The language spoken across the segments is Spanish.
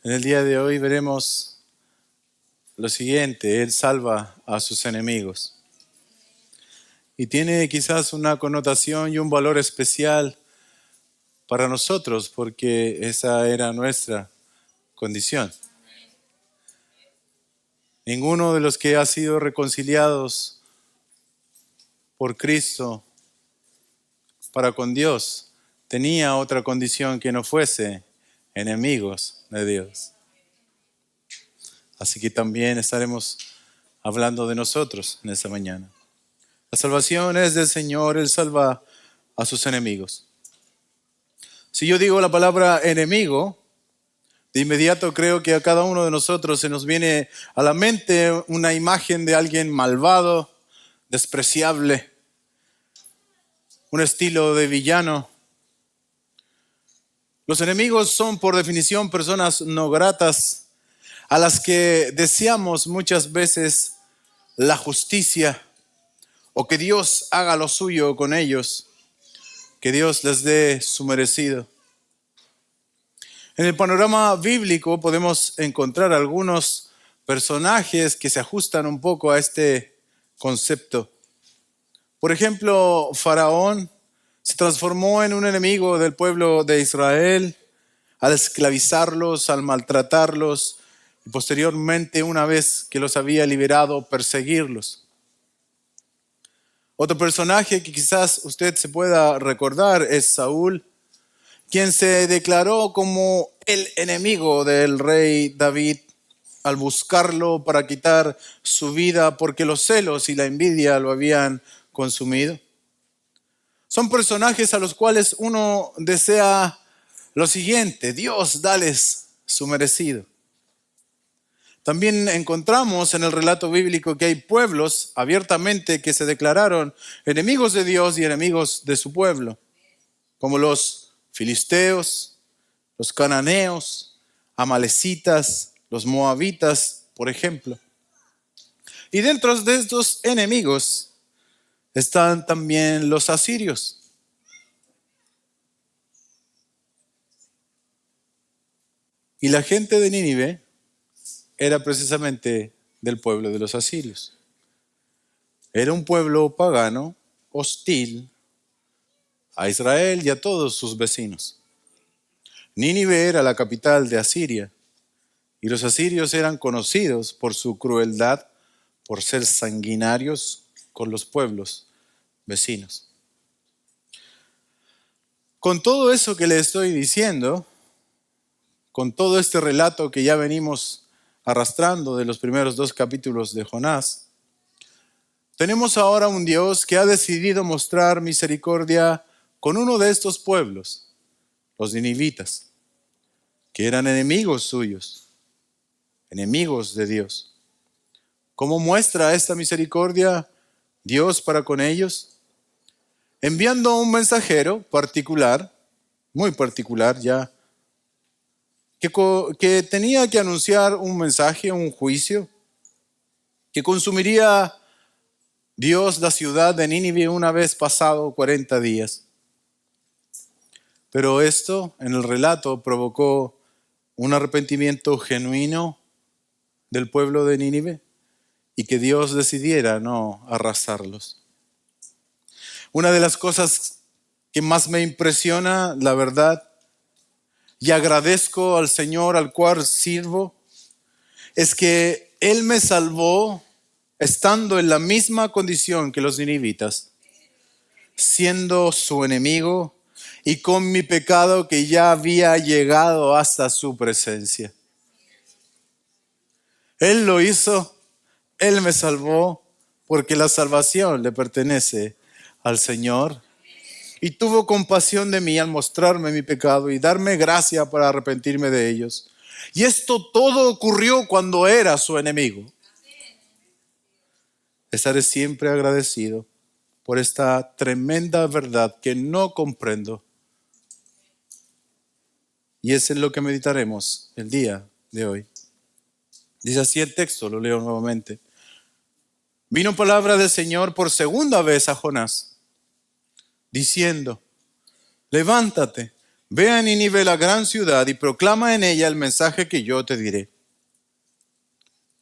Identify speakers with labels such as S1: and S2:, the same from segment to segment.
S1: En el día de hoy veremos lo siguiente: Él salva a sus enemigos. Y tiene quizás una connotación y un valor especial para nosotros, porque esa era nuestra condición. Ninguno de los que ha sido reconciliados por Cristo para con Dios tenía otra condición que no fuese enemigos de Dios. Así que también estaremos hablando de nosotros en esta mañana. La salvación es del Señor, Él salva a sus enemigos. Si yo digo la palabra enemigo, de inmediato creo que a cada uno de nosotros se nos viene a la mente una imagen de alguien malvado, despreciable, un estilo de villano. Los enemigos son por definición personas no gratas, a las que deseamos muchas veces la justicia o que Dios haga lo suyo con ellos, que Dios les dé su merecido. En el panorama bíblico podemos encontrar algunos personajes que se ajustan un poco a este concepto. Por ejemplo, Faraón se transformó en un enemigo del pueblo de Israel al esclavizarlos, al maltratarlos y posteriormente, una vez que los había liberado, perseguirlos. Otro personaje que quizás usted se pueda recordar es Saúl, quien se declaró como el enemigo del rey David al buscarlo para quitar su vida porque los celos y la envidia lo habían consumido. Son personajes a los cuales uno desea lo siguiente: Dios, dales su merecido. También encontramos en el relato bíblico que hay pueblos abiertamente que se declararon enemigos de Dios y enemigos de su pueblo, como los filisteos, los cananeos, amalecitas, los moabitas, por ejemplo. Y dentro de estos enemigos están también los asirios. Y la gente de Nínive era precisamente del pueblo de los asirios. Era un pueblo pagano, hostil a Israel y a todos sus vecinos. Nínive era la capital de Asiria, y los asirios eran conocidos por su crueldad, por ser sanguinarios con los pueblos vecinos. Con todo eso que le estoy diciendo, con todo este relato que ya venimos arrastrando de los primeros 2 capítulos de Jonás, tenemos ahora un Dios que ha decidido mostrar misericordia con uno de estos pueblos, los ninivitas, que eran enemigos suyos, enemigos de Dios. ¿Cómo muestra esta misericordia Dios para con ellos? Enviando un mensajero particular, muy particular ya, que tenía que anunciar un mensaje, un juicio, que consumiría Dios la ciudad de Nínive una vez pasado 40 días. Pero esto en el relato provocó un arrepentimiento genuino del pueblo de Nínive y que Dios decidiera no arrasarlos. Una de las cosas que más me impresiona, la verdad, y agradezco al Señor al cual sirvo, es que Él me salvó estando en la misma condición que los ninivitas, siendo su enemigo y con mi pecado que ya había llegado hasta su presencia. Él lo hizo, Él me salvó, porque la salvación le pertenece al Señor. Y tuvo compasión de mí al mostrarme mi pecado y darme gracia para arrepentirme de ellos. Y esto todo ocurrió cuando era su enemigo. Estaré siempre agradecido por esta tremenda verdad que no comprendo. Y eso es lo que meditaremos el día de hoy. Dice así el texto, lo leo nuevamente. Vino palabra del Señor por segunda vez a Jonás, diciendo: levántate, Ve a Nínive, la gran ciudad, y proclama en ella el mensaje que yo te diré.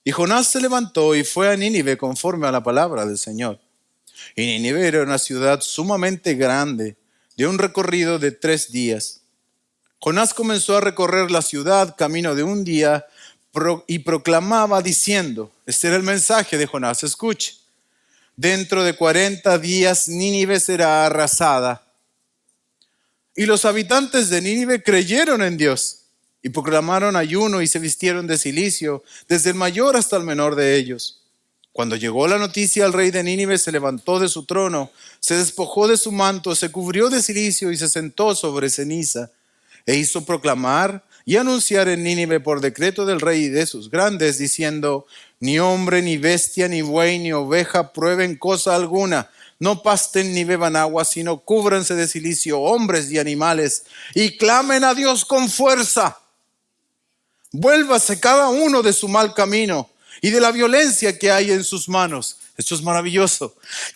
S1: Y Jonás se levantó y fue a Nínive conforme a la palabra del Señor. Y Nínive era una ciudad sumamente grande, de un recorrido de 3 días. Jonás comenzó a recorrer la ciudad camino de un día y proclamaba diciendo, este era el mensaje de Jonás, escuche, dentro de 40 días Nínive será arrasada. Y los habitantes de Nínive creyeron en Dios y proclamaron ayuno y se vistieron de cilicio, desde el mayor hasta el menor de ellos. Cuando llegó la noticia, el rey de Nínive se levantó de su trono, se despojó de su manto, se cubrió de cilicio y se sentó sobre ceniza. E hizo proclamar y anunciar en Nínive por decreto del rey y de sus grandes, diciendo, ni hombre, ni bestia, ni buey, ni oveja prueben cosa alguna. No pasten ni beban agua, sino cúbranse de cilicio hombres y animales, y clamen a Dios con fuerza. Vuélvase cada uno de su mal camino y de la violencia que hay en sus manos. Esto es maravilloso.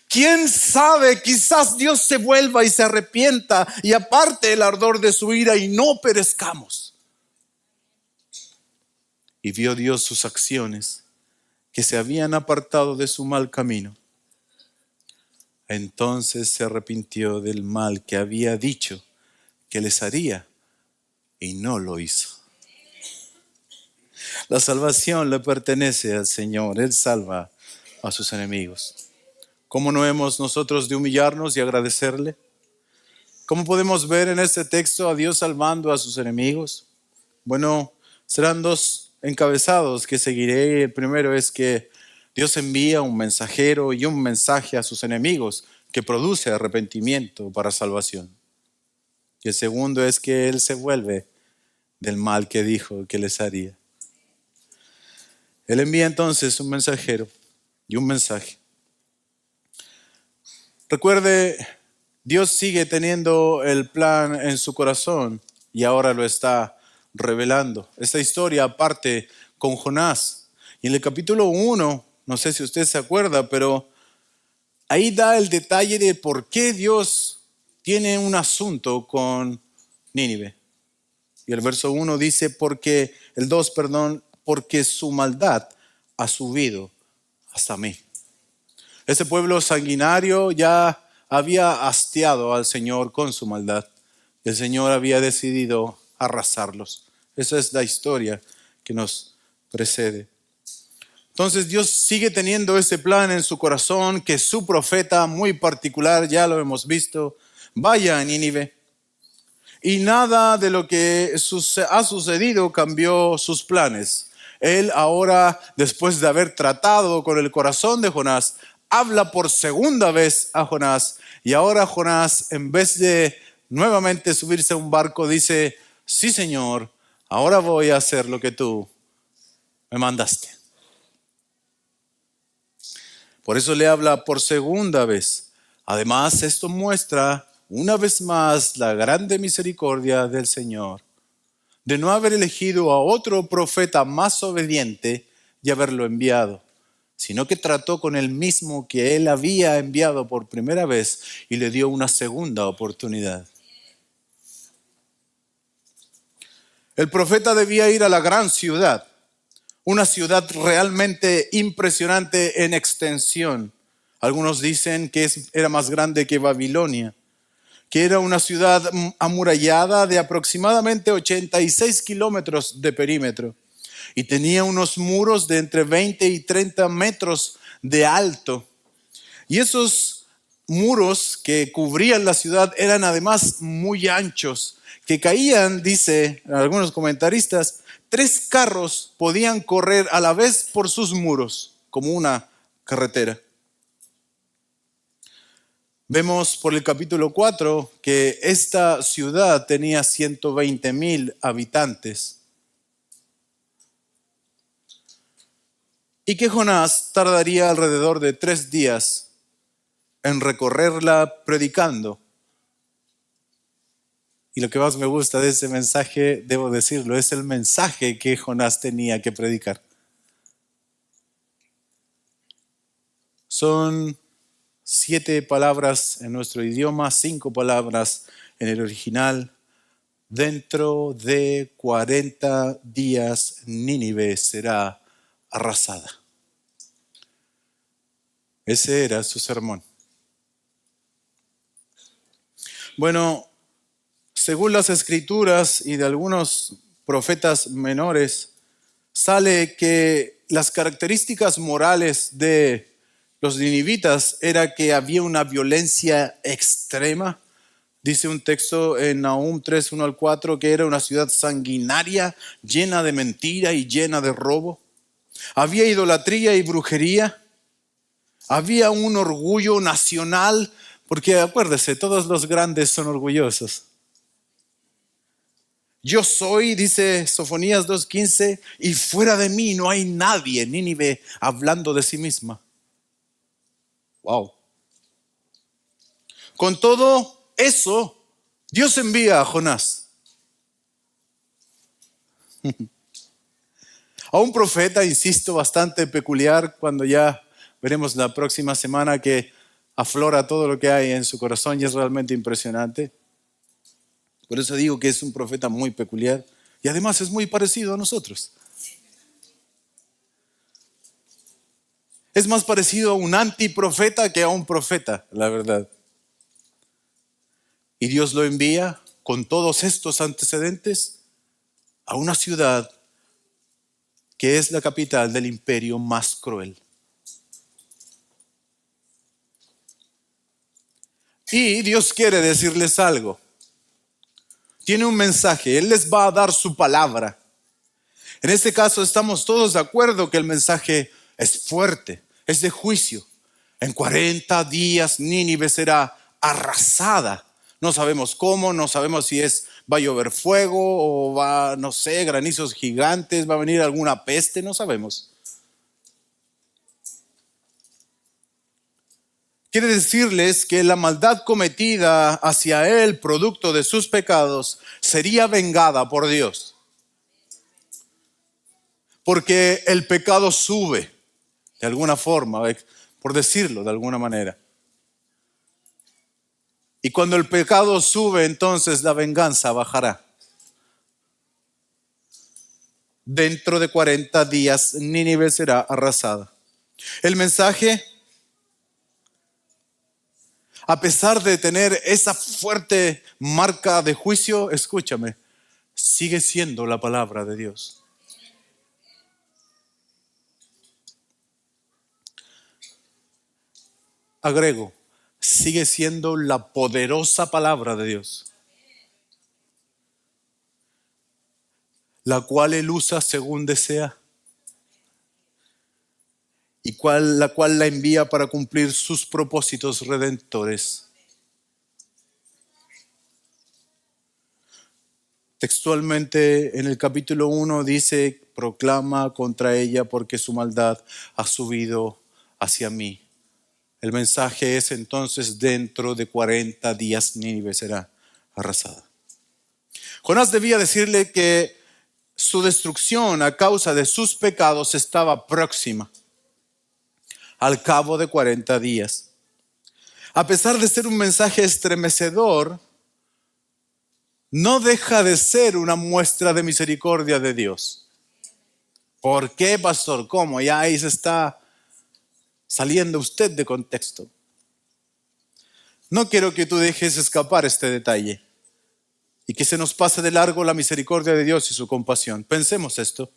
S1: ¿Quién sabe? Quizás Dios se vuelva y se arrepienta y aparte el ardor de su ira y no perezcamos. Y vio Dios sus acciones, que se habían apartado de su mal camino. Entonces se arrepintió del mal que había dicho que les haría y no lo hizo. La salvación le pertenece al Señor. Él salva a sus enemigos. ¿Cómo no hemos nosotros de humillarnos y agradecerle? ¿Cómo podemos ver en este texto a Dios salvando a sus enemigos? Bueno, serán 2 encabezados que seguiré. El primero es que Dios envía un mensajero y un mensaje a sus enemigos que produce arrepentimiento para salvación. Y el segundo es que Él se vuelve del mal que dijo que les haría. Él envía entonces un mensajero y un mensaje. Recuerde, Dios sigue teniendo el plan en su corazón y ahora lo está revelando. Esta historia parte con Jonás. Y en el capítulo 1, no sé si usted se acuerda, pero ahí da el detalle de por qué Dios tiene un asunto con Nínive. Y el verso 1 dice, porque su maldad ha subido hasta mí. Ese pueblo sanguinario ya había hastiado al Señor con su maldad. El Señor había decidido arrasarlos. Esa es la historia que nos precede. Entonces Dios sigue teniendo ese plan en su corazón, que su profeta muy particular, ya lo hemos visto, vaya a Nínive. Y nada de lo que ha sucedido cambió sus planes. Él ahora, después de haber tratado con el corazón de Jonás, habla por segunda vez a Jonás. Y ahora Jonás, en vez de nuevamente subirse a un barco, dice, sí, Señor, ahora voy a hacer lo que tú me mandaste. Por eso le habla por segunda vez. Además, esto muestra una vez más la grande misericordia del Señor, de no haber elegido a otro profeta más obediente y haberlo enviado, sino que trató con el mismo que él había enviado por primera vez y le dio una segunda oportunidad. El profeta debía ir a la gran ciudad, una ciudad realmente impresionante en extensión. Algunos dicen que era más grande que Babilonia, que era una ciudad amurallada de aproximadamente 86 kilómetros de perímetro y tenía unos muros de entre 20 y 30 metros de alto. Y esos muros que cubrían la ciudad eran además muy anchos, que caían, dice algunos comentaristas, 3 carros podían correr a la vez por sus muros, como una carretera. Vemos por el capítulo 4 que esta ciudad tenía 120,000 habitantes y que Jonás tardaría alrededor de 3 días en recorrerla predicando. Y lo que más me gusta de ese mensaje, debo decirlo, es el mensaje que Jonás tenía que predicar. Son 7 palabras en nuestro idioma, 5 palabras en el original, Dentro de 40 días Nínive será arrasada. Ese era su sermón. Bueno, según las escrituras y de algunos profetas menores, sale que las características morales de los ninivitas era que había una violencia extrema. Dice un texto en Nahum 3, 1 al 4, que era una ciudad sanguinaria, llena de mentira y llena de robo. Había idolatría y brujería. Había un orgullo nacional, porque acuérdese, todos los grandes son orgullosos. Yo soy, dice Sofonías 2:15, y fuera de mí no hay nadie, Nínive, hablando de sí misma. Wow. Con todo eso, Dios envía a Jonás, a un profeta, insisto, bastante peculiar, cuando ya veremos la próxima semana que aflora todo lo que hay en su corazón y es realmente impresionante. Por eso digo que es un profeta muy peculiar y además es muy parecido a nosotros. Es más parecido a un antiprofeta que a un profeta, la verdad. Y Dios lo envía con todos estos antecedentes a una ciudad que es la capital del imperio más cruel. Y Dios quiere decirles algo. Tiene un mensaje, Él les va a dar su palabra. En este caso estamos todos de acuerdo que el mensaje es fuerte, es de juicio. En 40 días Nínive será arrasada. No sabemos cómo, no sabemos si va a llover fuego o va, no sé, granizos gigantes, va a venir alguna peste, no sabemos. Quiere decirles que la maldad cometida hacia él, producto de sus pecados, sería vengada por Dios. Porque el pecado sube, de alguna forma, por decirlo de alguna manera. Y cuando el pecado sube, entonces la venganza bajará. Dentro de 40 días, Nínive será arrasada. El mensaje, a pesar de tener esa fuerte marca de juicio, escúchame, sigue siendo la palabra de Dios. Agrego, sigue siendo la poderosa palabra de Dios, la cual Él usa según desea y la cual la envía para cumplir sus propósitos redentores. Textualmente en el capítulo 1 dice, proclama contra ella porque su maldad ha subido hacia mí. El mensaje es entonces, dentro de 40 días Nínive será arrasada. Jonás debía decirle que su destrucción a causa de sus pecados estaba próxima, al cabo de 40 días. A pesar de ser un mensaje estremecedor, no deja de ser una muestra de misericordia de Dios. ¿Por qué, pastor? ¿Cómo? Ya ahí se está saliendo usted de contexto. No quiero que tú dejes escapar este detalle y que se nos pase de largo la misericordia de Dios y su compasión. Pensemos esto.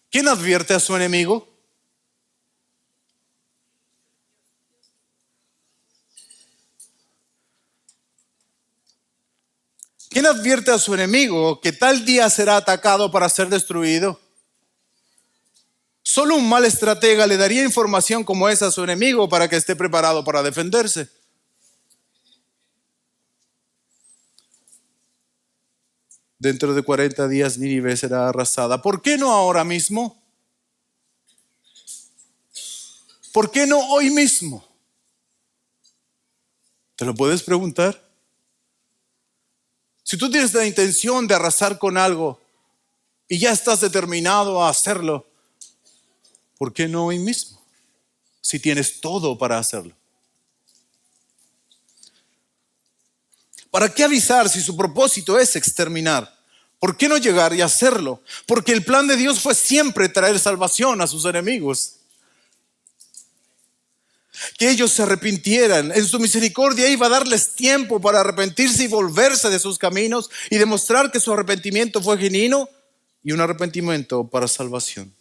S1: ¿Quién advierte a su enemigo? ¿Quién advierte a su enemigo que tal día será atacado para ser destruido? Solo un mal estratega le daría información como esa a su enemigo para que esté preparado para defenderse. Dentro de 40 días Nínive será arrasada. ¿Por qué no ahora mismo? ¿Por qué no hoy mismo? ¿Te lo puedes preguntar? Si tú tienes la intención de arrasar con algo y ya estás determinado a hacerlo, ¿por qué no hoy mismo? Si tienes todo para hacerlo. ¿Para qué avisar si su propósito es exterminar? ¿Por qué no llegar y hacerlo? Porque el plan de Dios fue siempre traer salvación a sus enemigos. Que ellos se arrepintieran. En su misericordia iba a darles tiempo para arrepentirse y volverse de sus caminos y demostrar que su arrepentimiento fue genuino y un arrepentimiento para salvación.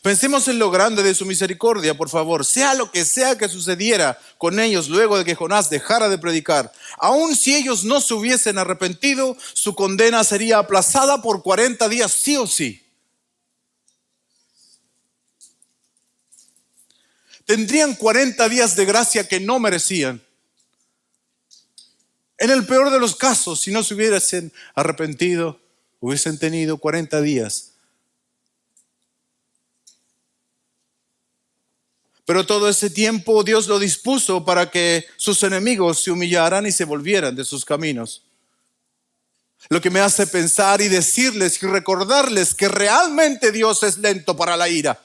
S1: Pensemos en lo grande de su misericordia, por favor. Sea lo que sea que sucediera con ellos luego de que Jonás dejara de predicar, aun si ellos no se hubiesen arrepentido, su condena sería aplazada por 40 días sí o sí. Tendrían 40 días de gracia que no merecían. En el peor de los casos, si no se hubiesen arrepentido, hubiesen tenido 40 días. Pero todo ese tiempo Dios lo dispuso para que sus enemigos se humillaran y se volvieran de sus caminos. Lo que me hace pensar y decirles y recordarles que realmente Dios es lento para la ira.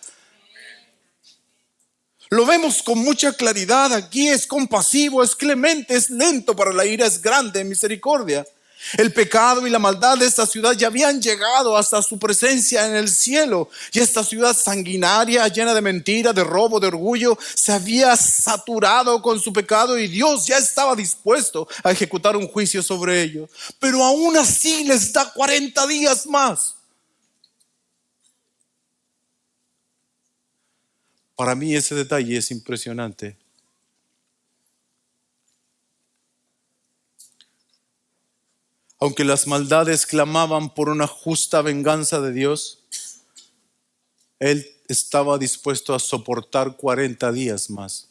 S1: Lo vemos con mucha claridad aquí, es compasivo, es clemente, es lento para la ira, es grande en misericordia. El pecado y la maldad de esta ciudad ya habían llegado hasta su presencia en el cielo. Y esta ciudad sanguinaria, llena de mentira, de robo, de orgullo, se había saturado con su pecado y Dios ya estaba dispuesto a ejecutar un juicio sobre ellos. Pero aún así les da 40 días más. Para mí ese detalle es impresionante. Aunque las maldades clamaban por una justa venganza de Dios, Él estaba dispuesto a soportar 40 días más.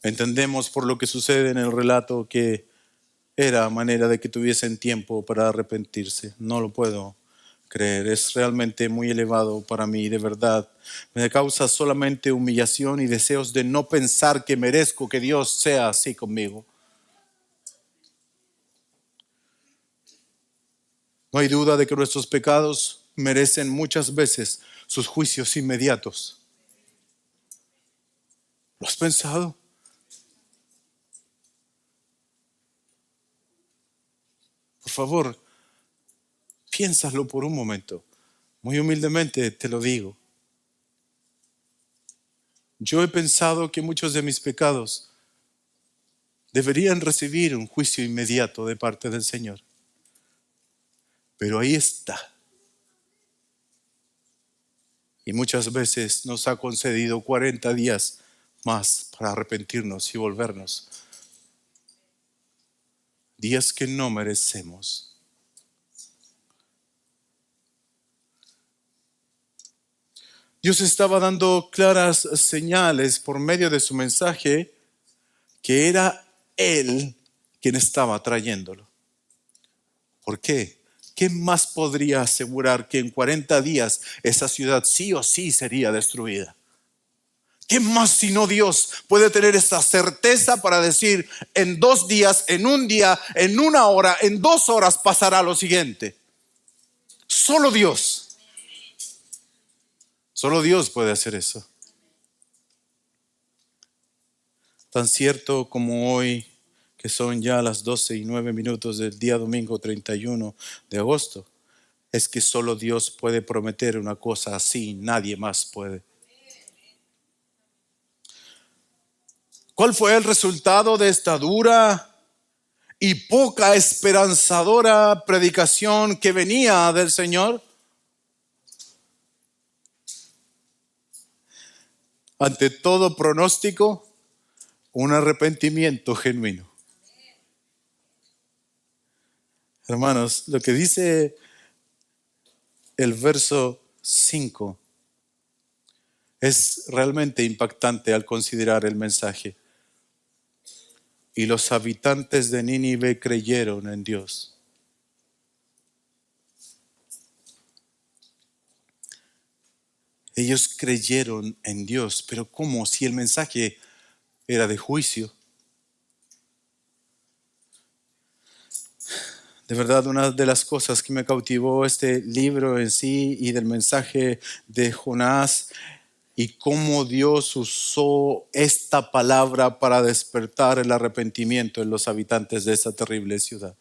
S1: Entendemos por lo que sucede en el relato que era manera de que tuviesen tiempo para arrepentirse. No lo puedo creer, es realmente muy elevado para mí, de verdad. Me causa solamente humillación y deseos de no pensar que merezco que Dios sea así conmigo. No hay duda de que nuestros pecados merecen muchas veces sus juicios inmediatos. ¿Lo has pensado? Por favor, piénsalo por un momento. Muy humildemente te lo digo. Yo he pensado que muchos de mis pecados deberían recibir un juicio inmediato de parte del Señor. Pero ahí está. Y muchas veces nos ha concedido 40 días más para arrepentirnos y volvernos. Días que no merecemos. Dios estaba dando claras señales por medio de su mensaje que era Él quien estaba trayéndolo. ¿Por qué? ¿Qué más podría asegurar que en 40 días esa ciudad sí o sí sería destruida? ¿Qué más sino Dios puede tener esa certeza para decir en 2 días, en un día, en 1 hora, en 2 horas pasará lo siguiente? Solo Dios. Solo Dios puede hacer eso. Tan cierto como hoy, que son ya las 12:09 del día domingo 31 de agosto, es que solo Dios puede prometer una cosa así, nadie más puede. ¿Cuál fue el resultado de esta dura y poca esperanzadora predicación que venía del Señor? Ante todo pronóstico, un arrepentimiento genuino. Hermanos, lo que dice el verso 5 es realmente impactante al considerar el mensaje. Y los habitantes de Nínive creyeron en Dios. Ellos creyeron en Dios, pero ¿cómo? Si el mensaje era de juicio. De verdad, una de las cosas que me cautivó este libro en sí y del mensaje de Jonás y cómo Dios usó esta palabra para despertar el arrepentimiento en los habitantes de esa terrible ciudad.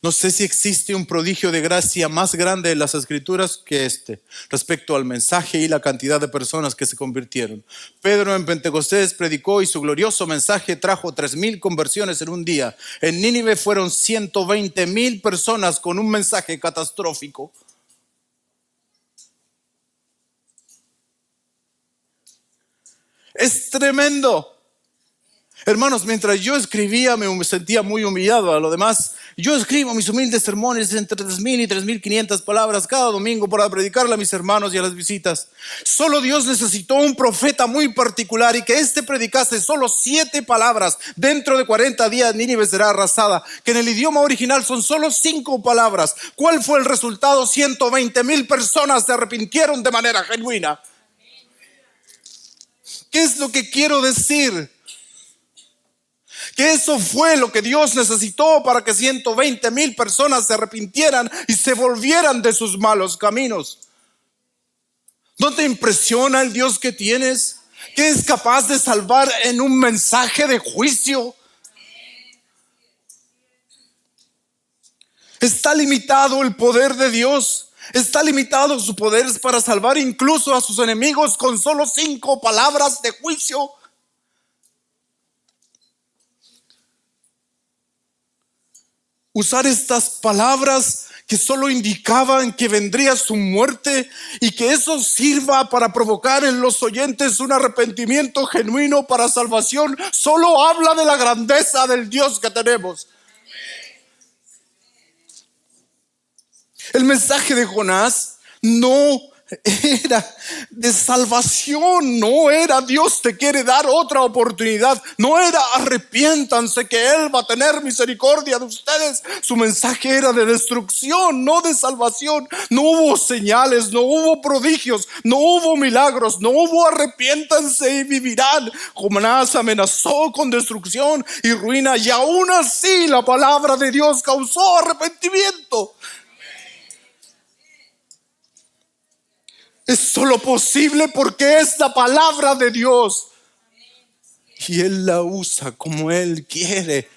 S1: No sé si existe un prodigio de gracia más grande en las Escrituras que este, respecto al mensaje y la cantidad de personas que se convirtieron. Pedro en Pentecostés predicó y su glorioso mensaje trajo 3,000 conversiones en un día. En Nínive fueron 120,000 personas con un mensaje catastrófico. Es tremendo. Hermanos, mientras yo escribía me sentía muy humillado. A lo demás, yo escribo mis humildes sermones entre 3,000 y 3,500 palabras cada domingo para predicarle a mis hermanos y a las visitas. Solo Dios necesitó un profeta muy particular y que éste predicase solo 7 palabras. Dentro de 40 días Nínive será arrasada, que en el idioma original son solo 5 palabras. ¿Cuál fue el resultado? 120,000 personas se arrepintieron de manera genuina. ¿Qué es lo que quiero decir? Que eso fue lo que Dios necesitó para que 120,000 personas se arrepintieran y se volvieran de sus malos caminos. ¿No te impresiona el Dios que tienes? Que es capaz de salvar en un mensaje de juicio. Está limitado el poder de Dios. Está limitado su poder para salvar incluso a sus enemigos con solo 5 palabras de juicio. Usar estas palabras que solo indicaban que vendría su muerte y que eso sirva para provocar en los oyentes un arrepentimiento genuino para salvación, solo habla de la grandeza del Dios que tenemos. El mensaje de Jonás no era de salvación, no era Dios te quiere dar otra oportunidad, no era arrepiéntanse que Él va a tener misericordia de ustedes. Su mensaje era de destrucción, no de salvación. No hubo señales, no hubo prodigios, no hubo milagros, no hubo arrepiéntanse y vivirán. Jonás amenazó con destrucción y ruina y aún así la palabra de Dios causó arrepentimiento. Es solo posible porque es la palabra de Dios. Y Él la usa como Él quiere.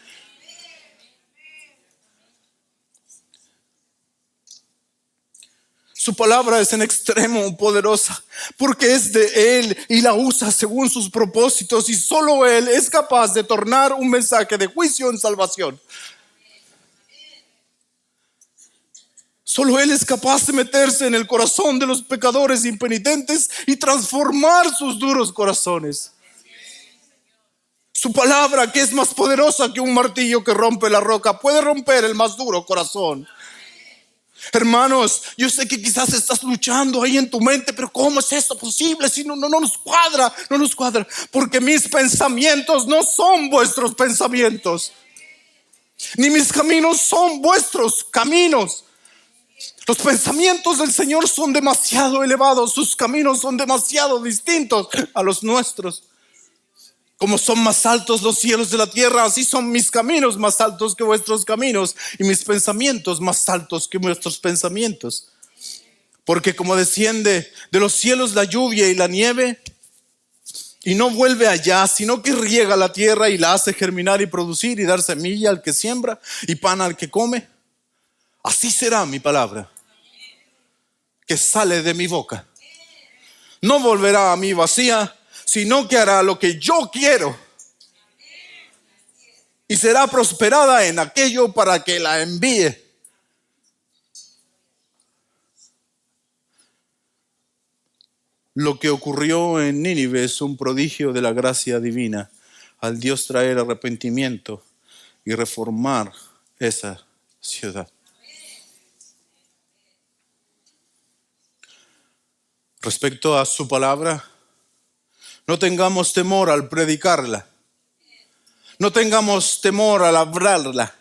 S1: Su palabra es en extremo poderosa porque es de Él y la usa según sus propósitos. Y solo Él es capaz de tornar un mensaje de juicio en salvación. Solo Él es capaz de meterse en el corazón de los pecadores impenitentes y transformar sus duros corazones. Su palabra, que es más poderosa que un martillo que rompe la roca, puede romper el más duro corazón. Hermanos, yo sé que quizás estás luchando ahí en tu mente, pero ¿cómo es esto posible? Si no nos cuadra, porque mis pensamientos no son vuestros pensamientos, ni mis caminos son vuestros caminos. Los pensamientos del Señor son demasiado elevados, sus caminos son demasiado distintos a los nuestros. Como son más altos los cielos de la tierra, así son mis caminos más altos que vuestros caminos y mis pensamientos más altos que vuestros pensamientos. Porque como desciende de los cielos la lluvia y la nieve y no vuelve allá, sino que riega la tierra y la hace germinar y producir y dar semilla al que siembra y pan al que come, así será mi palabra que sale de mi boca. No volverá a mí vacía, sino que hará lo que yo quiero y será prosperada en aquello para que la envíe. Lo que ocurrió en Nínive es un prodigio de la gracia divina al Dios traer arrepentimiento y reformar esa ciudad. Respecto a su palabra, no tengamos temor al predicarla. No tengamos temor al hablarla.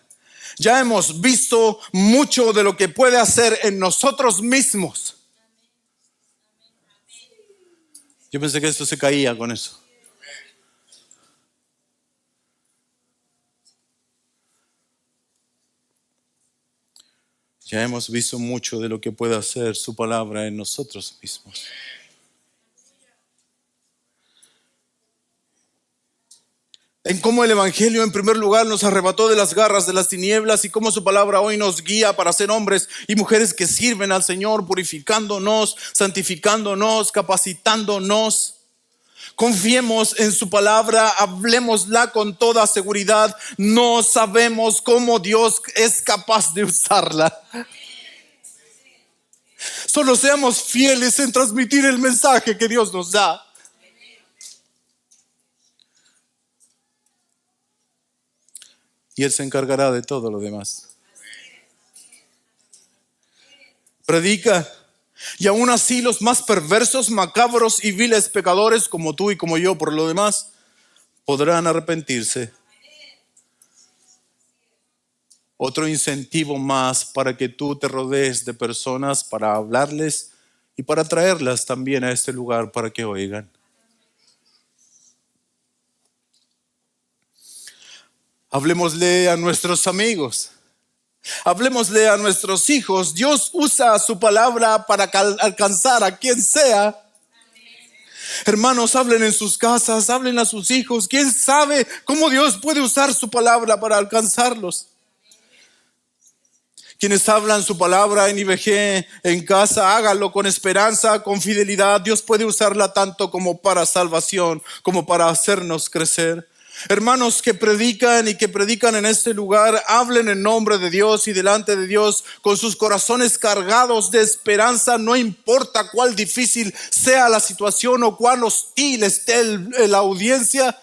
S1: Ya hemos visto mucho de lo que puede hacer en nosotros mismos. Yo pensé que esto se caía con eso. Ya hemos visto mucho de lo que puede hacer su palabra en nosotros mismos. en cómo el Evangelio en primer lugar nos arrebató de las garras de las tinieblas y cómo su palabra hoy nos guía para ser hombres y mujeres que sirven al Señor, purificándonos, santificándonos, capacitándonos. Confiemos en su palabra, hablemosla con toda seguridad. No sabemos cómo Dios es capaz de usarla. Solo seamos fieles en transmitir el mensaje que Dios nos da. Y Él se encargará de todo lo demás. Predica. Y aún así los más perversos, macabros y viles pecadores como tú y como yo por lo demás podrán arrepentirse. Otro incentivo más para que tú te rodees de personas para hablarles y para traerlas también a este lugar para que oigan. Hablemosle a nuestros amigos. Hablemosle a nuestros hijos. Dios usa su palabra para alcanzar a quien sea. Hermanos, hablen en sus casas, hablen a sus hijos. ¿Quién sabe cómo Dios puede usar su palabra para alcanzarlos? Quienes hablan su palabra en IBG, en casa, háganlo con esperanza, con fidelidad. Dios puede usarla tanto como para salvación, como para hacernos crecer. Hermanos que predican y que predican en este lugar, hablen en nombre de Dios y delante de Dios con sus corazones cargados de esperanza, no importa cuál difícil sea la situación o cuán hostil esté la audiencia.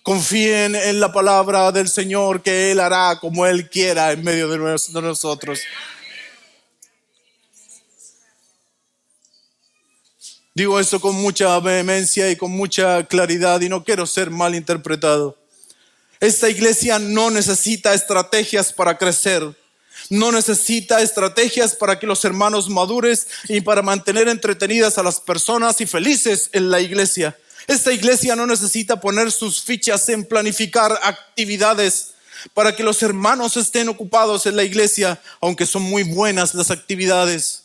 S1: Confíen en la palabra del Señor que Él hará como Él quiera en medio de nosotros. Digo esto con mucha vehemencia y con mucha claridad y no quiero ser mal interpretado. Esta iglesia no necesita estrategias para crecer. No necesita estrategias para que los hermanos madures y para mantener entretenidas a las personas y felices en la iglesia. Esta iglesia no necesita poner sus fichas en planificar actividades para que los hermanos estén ocupados en la iglesia, aunque son muy buenas las actividades.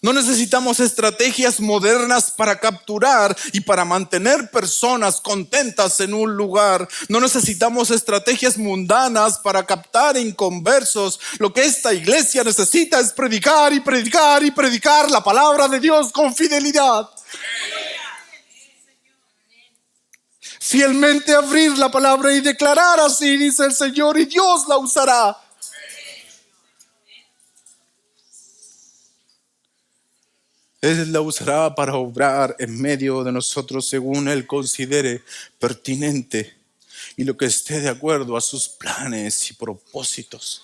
S1: No necesitamos estrategias modernas para capturar y para mantener personas contentas en un lugar. No necesitamos estrategias mundanas para captar inconversos. Lo que esta iglesia necesita es predicar y predicar y predicar la palabra de Dios con fidelidad. Fielmente abrir la palabra y declarar así, dice el Señor, y Dios la usará. Él la usará para obrar en medio de nosotros según Él considere pertinente y lo que esté de acuerdo a sus planes y propósitos.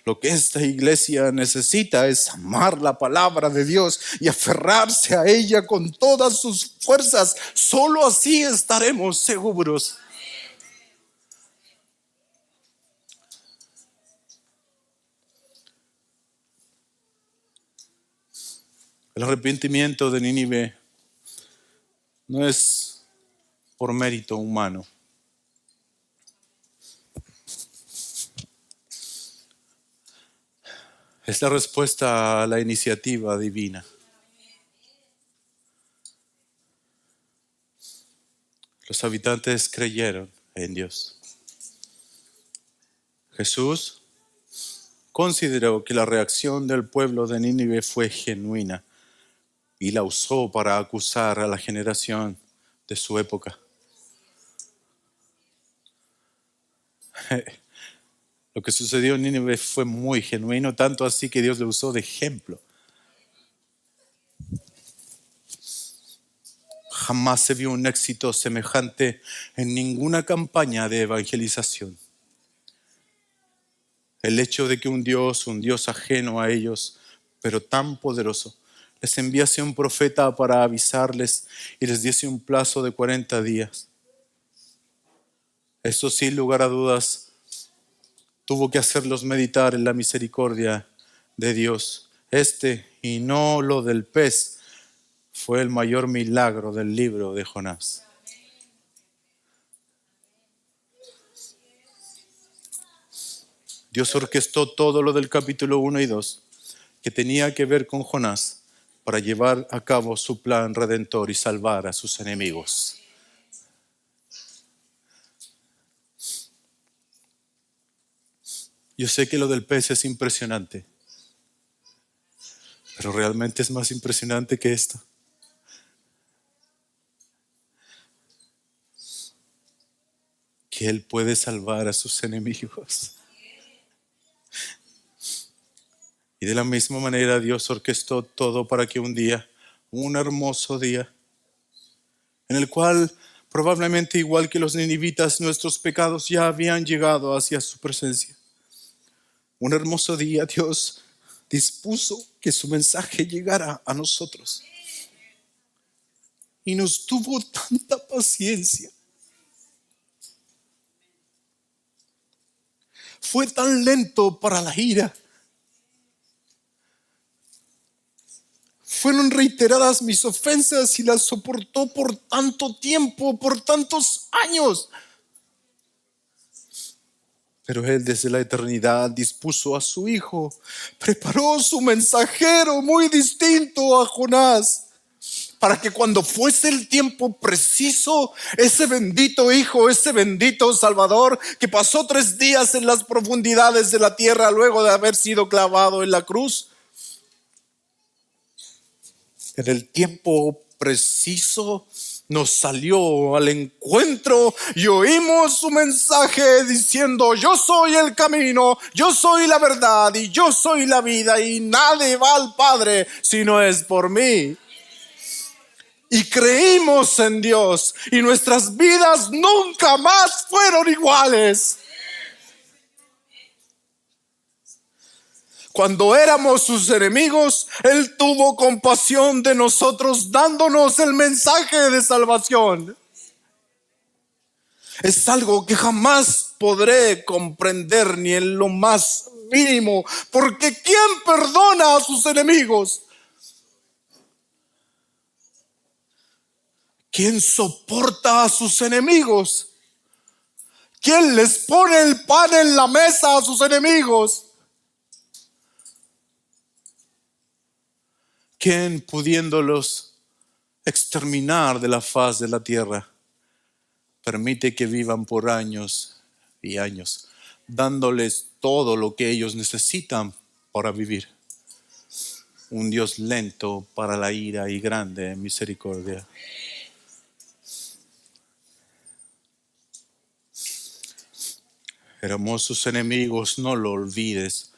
S1: Lo que esta iglesia necesita es amar la palabra de Dios y aferrarse a ella con todas sus fuerzas. Solo así estaremos seguros. El arrepentimiento de Nínive no es por mérito humano. Es la respuesta a la iniciativa divina. Los habitantes creyeron en Dios. Jesús consideró que la reacción del pueblo de Nínive fue genuina y la usó para acusar a la generación de su época. Lo que sucedió en Nínive fue muy genuino, tanto así que Dios le usó de ejemplo. Jamás se vio un éxito semejante en ninguna campaña de evangelización. El hecho de que un Dios ajeno a ellos, pero tan poderoso, les enviase un profeta para avisarles y les diese un plazo de 40 días. Eso sin lugar a dudas tuvo que hacerlos meditar en la misericordia de Dios. Y no lo del pez fue el mayor milagro del libro de Jonás. Dios orquestó todo lo del capítulo 1 y 2 que tenía que ver con Jonás para llevar a cabo su plan redentor y salvar a sus enemigos. Yo sé que lo del pez es impresionante, pero realmente es más impresionante que esto. Que Él puede salvar a sus enemigos. Y de la misma manera Dios orquestó todo para que un día, un hermoso día, en el cual probablemente igual que los ninivitas, nuestros pecados ya habían llegado hacia su presencia. Un hermoso día Dios dispuso que su mensaje llegara a nosotros. Y nos tuvo tanta paciencia. Fue tan lento para la ira. Fueron reiteradas mis ofensas y las soportó por tanto tiempo, por tantos años. Pero Él desde la eternidad dispuso a su Hijo, preparó su mensajero muy distinto a Jonás, para que cuando fuese el tiempo preciso, ese bendito Hijo, ese bendito Salvador, que pasó 3 días en las profundidades de la tierra luego de haber sido clavado en la cruz, en el tiempo preciso nos salió al encuentro y oímos su mensaje diciendo: yo soy el camino, yo soy la verdad y yo soy la vida, y nadie va al Padre si no es por mí. Y creímos en Dios y nuestras vidas nunca más fueron iguales. Cuando éramos sus enemigos, Él tuvo compasión de nosotros, dándonos el mensaje de salvación. Es algo que jamás podré comprender ni en lo más mínimo, porque ¿quién perdona a sus enemigos? ¿Quién soporta a sus enemigos? ¿Quién les pone el pan en la mesa a sus enemigos? ¿Quién, pudiéndolos exterminar de la faz de la tierra, permite que vivan por años y años, dándoles todo lo que ellos necesitan para vivir? Un Dios lento para la ira y grande en misericordia. Éramos sus enemigos, no lo olvides.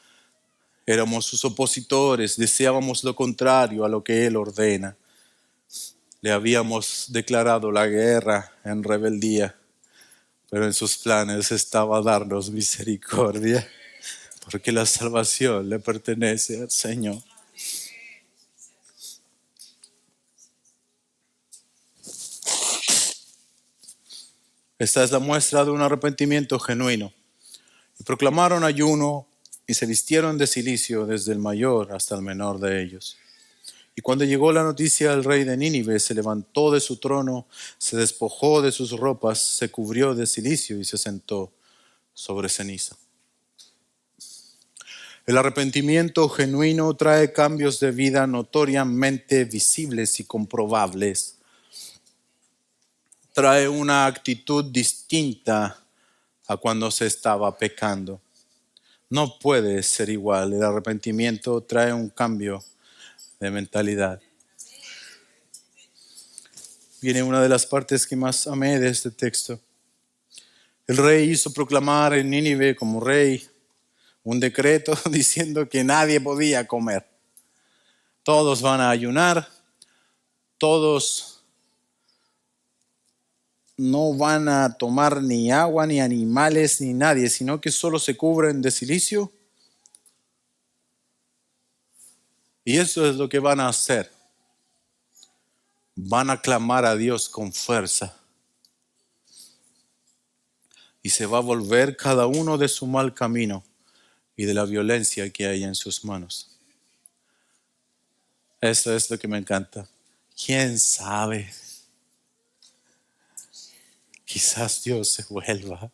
S1: Éramos sus opositores, deseábamos lo contrario a lo que Él ordena. Le habíamos declarado la guerra en rebeldía, pero en sus planes estaba darnos misericordia, porque la salvación le pertenece al Señor. Esta es la muestra de un arrepentimiento genuino. Y proclamaron ayuno y se vistieron de cilicio desde el mayor hasta el menor de ellos. Y cuando llegó la noticia al rey de Nínive, se levantó de su trono, se despojó de sus ropas, se cubrió de cilicio y se sentó sobre ceniza. El arrepentimiento genuino trae cambios de vida notoriamente visibles y comprobables. Trae una actitud distinta a cuando se estaba pecando. No puede ser igual. El arrepentimiento trae un cambio de mentalidad. Viene una de las partes que más amé de este texto. El rey hizo proclamar en Nínive como rey un decreto diciendo que nadie podía comer. Todos van a ayunar, todos no van a tomar ni agua, ni animales, ni nadie, sino que solo se cubren de cilicio. Y eso es lo que van a hacer. Van a clamar a Dios con fuerza. Y se va a volver cada uno de su mal camino y de la violencia que hay en sus manos. Esto es lo que me encanta. ¿Quién sabe? Quizás Dios se vuelva,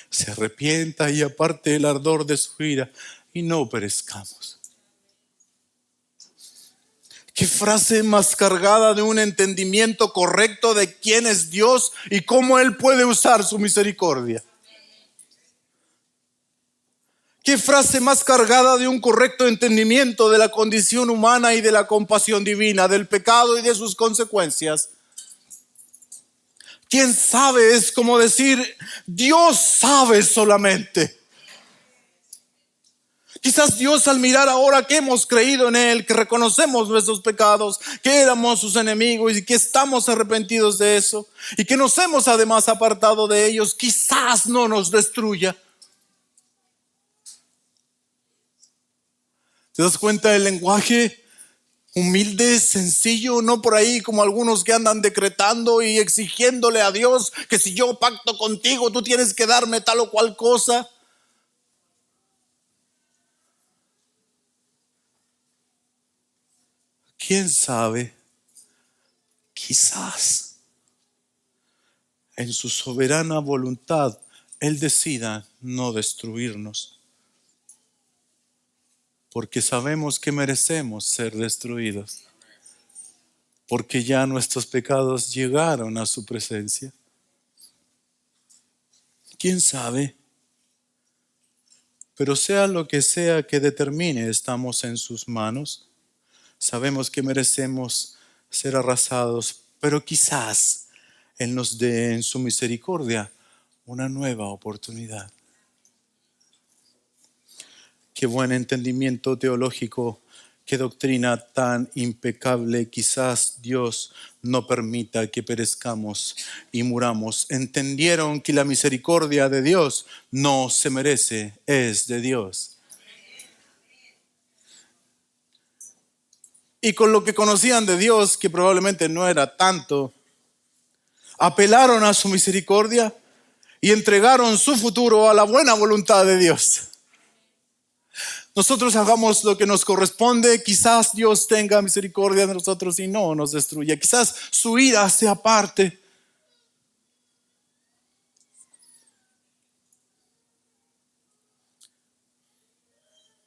S1: se arrepienta y aparte el ardor de su ira y no perezcamos. Qué frase más cargada de un entendimiento correcto de quién es Dios y cómo Él puede usar su misericordia. ¿Qué frase más cargada de un correcto entendimiento de la condición humana y de la compasión divina, del pecado y de sus consecuencias? ¿Quién sabe? Es como decir, Dios sabe solamente. Quizás Dios, al mirar ahora que hemos creído en Él, que reconocemos nuestros pecados, que éramos sus enemigos y que estamos arrepentidos de eso y que nos hemos además apartado de ellos, quizás no nos destruya. ¿Te das cuenta del lenguaje humilde, sencillo? No por ahí como algunos que andan decretando y exigiéndole a Dios que si yo pacto contigo, tú tienes que darme tal o cual cosa. ¿Quién sabe? Quizás en su soberana voluntad Él decida no destruirnos, porque sabemos que merecemos ser destruidos, porque ya nuestros pecados llegaron a su presencia. ¿Quién sabe? Pero sea lo que sea que determine, estamos en sus manos. Sabemos que merecemos ser arrasados, pero quizás Él nos dé en su misericordia una nueva oportunidad. Qué buen entendimiento teológico, qué doctrina tan impecable. Quizás Dios no permita que perezcamos y muramos. Entendieron que la misericordia de Dios no se merece, es de Dios. Y con lo que conocían de Dios, que probablemente no era tanto, apelaron a su misericordia y entregaron su futuro a la buena voluntad de Dios. Nosotros hagamos lo que nos corresponde, quizás Dios tenga misericordia de nosotros y no nos destruya. Quizás su ira se aparte.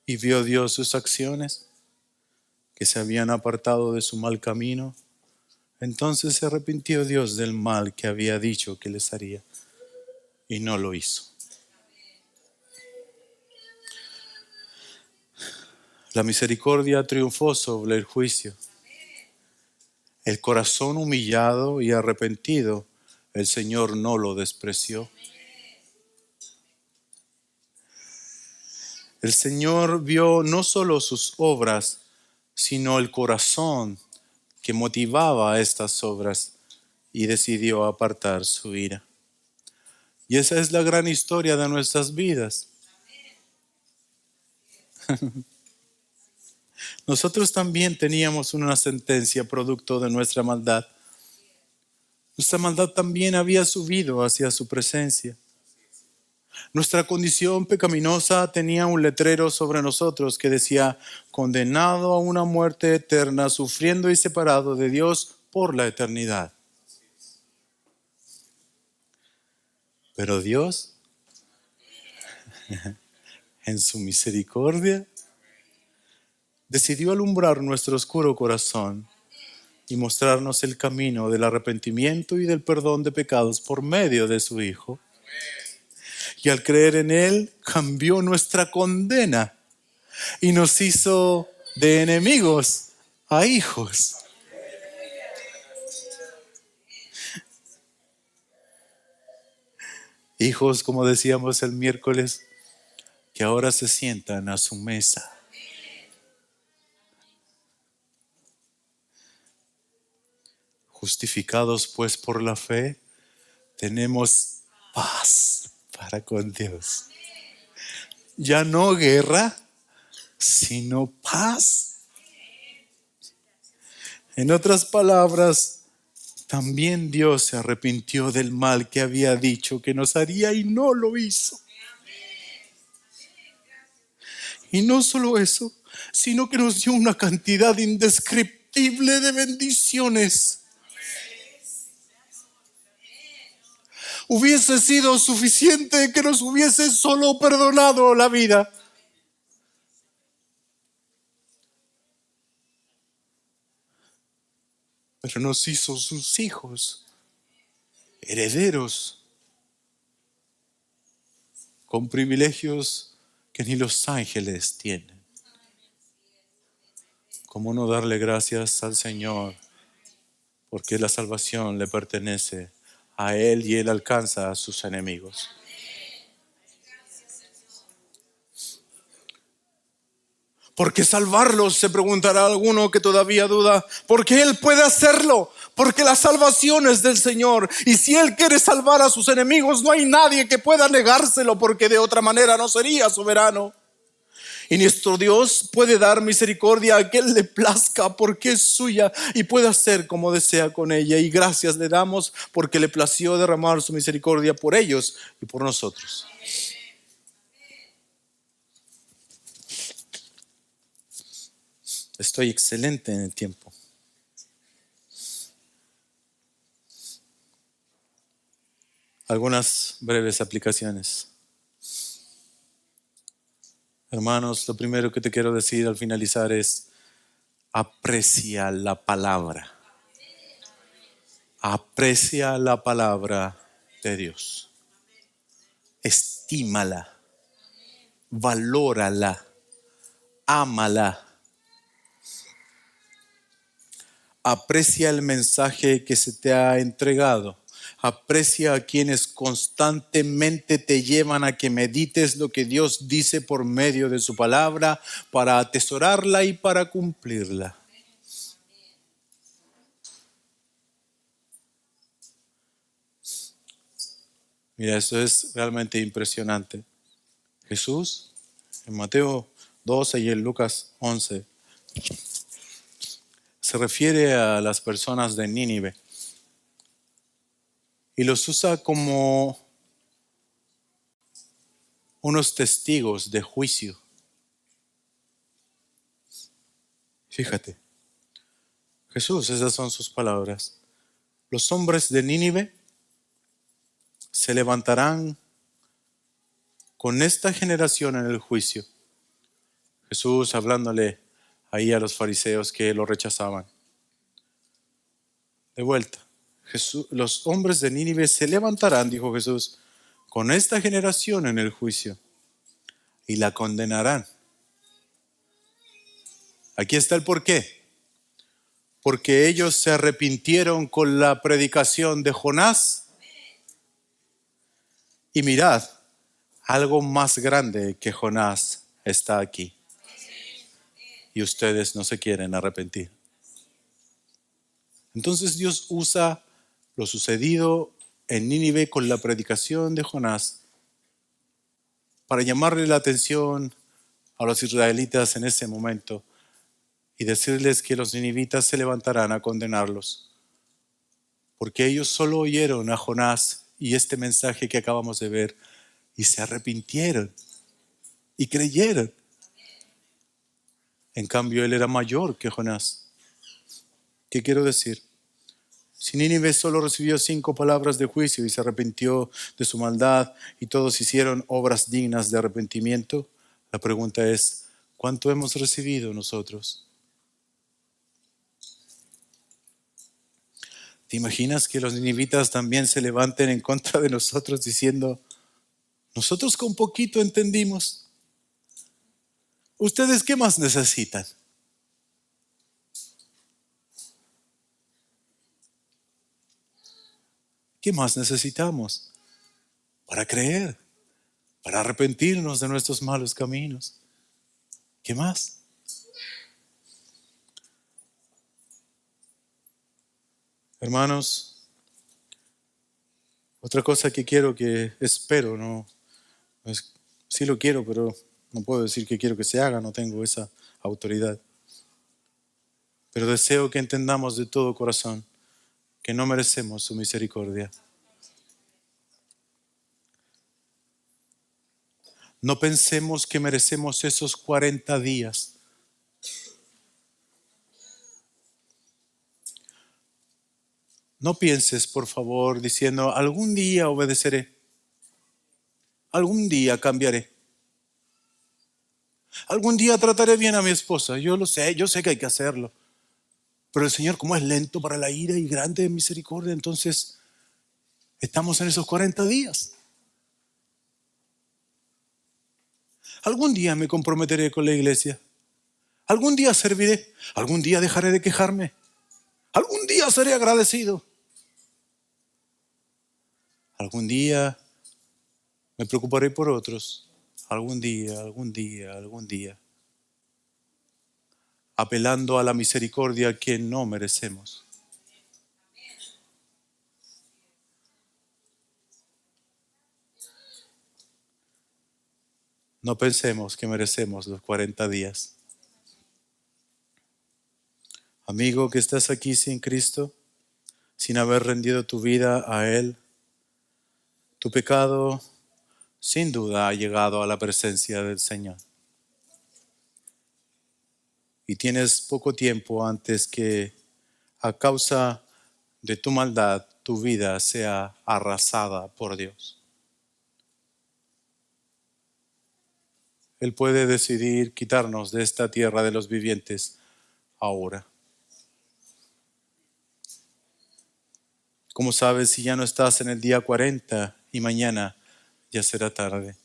S1: Y vio Dios sus acciones, que se habían apartado de su mal camino. Entonces se arrepintió Dios del mal que había dicho que les haría y no lo hizo. La misericordia triunfó sobre el juicio. El corazón humillado y arrepentido, el Señor no lo despreció. El Señor vio no solo sus obras, sino el corazón que motivaba estas obras y decidió apartar su ira. Y esa es la gran historia de nuestras vidas. Nosotros también teníamos una sentencia producto de nuestra maldad. Nuestra maldad también había subido hacia su presencia. Nuestra condición pecaminosa tenía un letrero sobre nosotros que decía, condenado a una muerte eterna, sufriendo y separado de Dios por la eternidad. Pero Dios, en su misericordia, decidió alumbrar nuestro oscuro corazón y mostrarnos el camino del arrepentimiento y del perdón de pecados por medio de su Hijo. Y al creer en Él, cambió nuestra condena y nos hizo de enemigos a hijos. Hijos, como decíamos el miércoles, que ahora se sientan a su mesa. Justificados pues por la fe, tenemos paz para con Dios. Ya no guerra, sino paz. En otras palabras, también Dios se arrepintió del mal que había dicho que nos haría y no lo hizo. Y no solo eso, sino que nos dio una cantidad indescriptible de bendiciones. Hubiese sido suficiente que nos hubiese solo perdonado la vida. Pero nos hizo sus hijos, herederos, con privilegios que ni los ángeles tienen. ¿Cómo no darle gracias al Señor? Porque la salvación le pertenece a Él y Él alcanza a sus enemigos. ¿Por qué salvarlos? Se preguntará alguno que todavía duda. Porque Él puede hacerlo. Porque la salvación es del Señor. Y si Él quiere salvar a sus enemigos, no hay nadie que pueda negárselo, porque de otra manera no sería soberano. Y nuestro Dios puede dar misericordia a quien le plazca, porque es suya y puede hacer como desea con ella. Y gracias le damos porque le plació derramar su misericordia por ellos y por nosotros. Estoy excelente en el tiempo. Algunas breves aplicaciones. Hermanos, lo primero que te quiero decir al finalizar es: aprecia la palabra. Aprecia la palabra de Dios. Estímala. Valórala. Ámala. Aprecia el mensaje que se te ha entregado. Aprecia a quienes constantemente te llevan a que medites lo que Dios dice por medio de su palabra, para atesorarla y para cumplirla. Mira, esto es realmente impresionante. Jesús, en Mateo 12 y en Lucas 11, se refiere a las personas de Nínive y los usa como unos testigos de juicio. Fíjate, Jesús, esas son sus palabras. Los hombres de Nínive se levantarán con esta generación en el juicio. Jesús hablándole ahí a los fariseos que lo rechazaban. De vuelta, los hombres de Nínive se levantarán, dijo Jesús, con esta generación en el juicio y la condenarán. Aquí está el porqué. Porque ellos se arrepintieron con la predicación de Jonás. Y mirad, algo más grande que Jonás está aquí. Y ustedes no se quieren arrepentir. Entonces Dios usa lo sucedido en Nínive con la predicación de Jonás para llamarle la atención a los israelitas en ese momento y decirles que los ninivitas se levantarán a condenarlos. Porque ellos solo oyeron a Jonás y este mensaje que acabamos de ver y se arrepintieron y creyeron. En cambio, él era mayor que Jonás. ¿Qué quiero decir? Si Nínive solo recibió 5 palabras de juicio y se arrepintió de su maldad y todos hicieron obras dignas de arrepentimiento, la pregunta es: ¿cuánto hemos recibido nosotros? ¿Te imaginas que los ninivitas también se levanten en contra de nosotros diciendo: nosotros con poquito entendimos? ¿Ustedes qué más necesitan? ¿Qué más necesitamos para creer, para arrepentirnos de nuestros malos caminos? ¿Qué más? Hermanos, otra cosa que espero, sí lo quiero, pero no puedo decir que quiero que se haga, no tengo esa autoridad. Pero deseo que entendamos de todo corazón que no merecemos su misericordia. No pensemos que merecemos esos 40 días. No pienses, por favor, diciendo: algún día obedeceré, algún día cambiaré, algún día trataré bien a mi esposa. Yo sé que hay que hacerlo. Pero el Señor, como es lento para la ira y grande en misericordia, entonces estamos en esos 40 días. Algún día me comprometeré con la iglesia. Algún día serviré. Algún día dejaré de quejarme. Algún día seré agradecido. Algún día me preocuparé por otros. Algún día, algún día, algún día. Apelando a la misericordia que no merecemos. No pensemos que merecemos los 40 días. Amigo que estás aquí sin Cristo, sin haber rendido tu vida a Él, tu pecado sin duda ha llegado a la presencia del Señor. Y tienes poco tiempo antes que, a causa de tu maldad, tu vida sea arrasada por Dios. Él puede decidir quitarnos de esta tierra de los vivientes ahora. ¿Cómo sabes si ya no estás en el día 40 y mañana ya será tarde?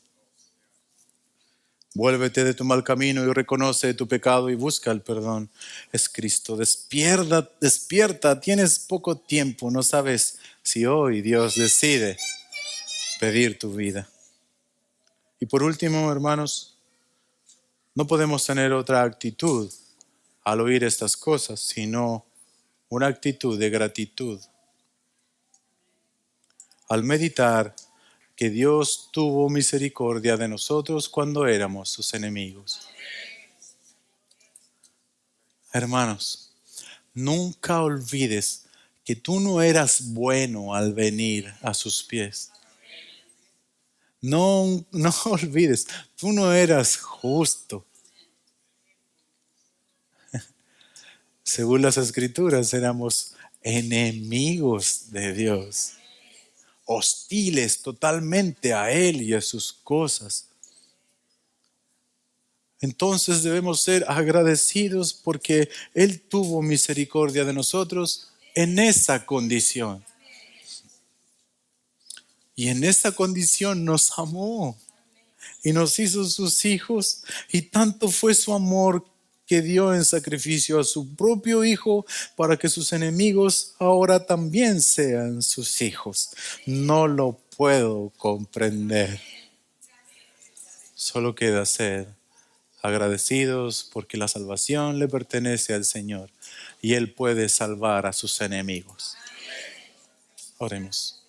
S1: Vuélvete de tu mal camino y reconoce tu pecado y busca el perdón. Es Cristo. Despierta, despierta. Tienes poco tiempo. No sabes si hoy Dios decide pedir tu vida. Y por último, hermanos, no podemos tener otra actitud al oír estas cosas, sino una actitud de gratitud. Al meditar que Dios tuvo misericordia de nosotros cuando éramos sus enemigos. Hermanos, nunca olvides que tú no eras bueno al venir a sus pies. No olvides, tú no eras justo. Según las Escrituras, éramos enemigos de Dios, hostiles totalmente a Él y a sus cosas. Entonces debemos ser agradecidos porque Él tuvo misericordia de nosotros en esa condición. Y en esa condición nos amó y nos hizo sus hijos. Y tanto fue su amor que dio en sacrificio a su propio Hijo para que sus enemigos ahora también sean sus hijos. No lo puedo comprender. Solo queda ser agradecidos porque la salvación le pertenece al Señor y Él puede salvar a sus enemigos. Oremos.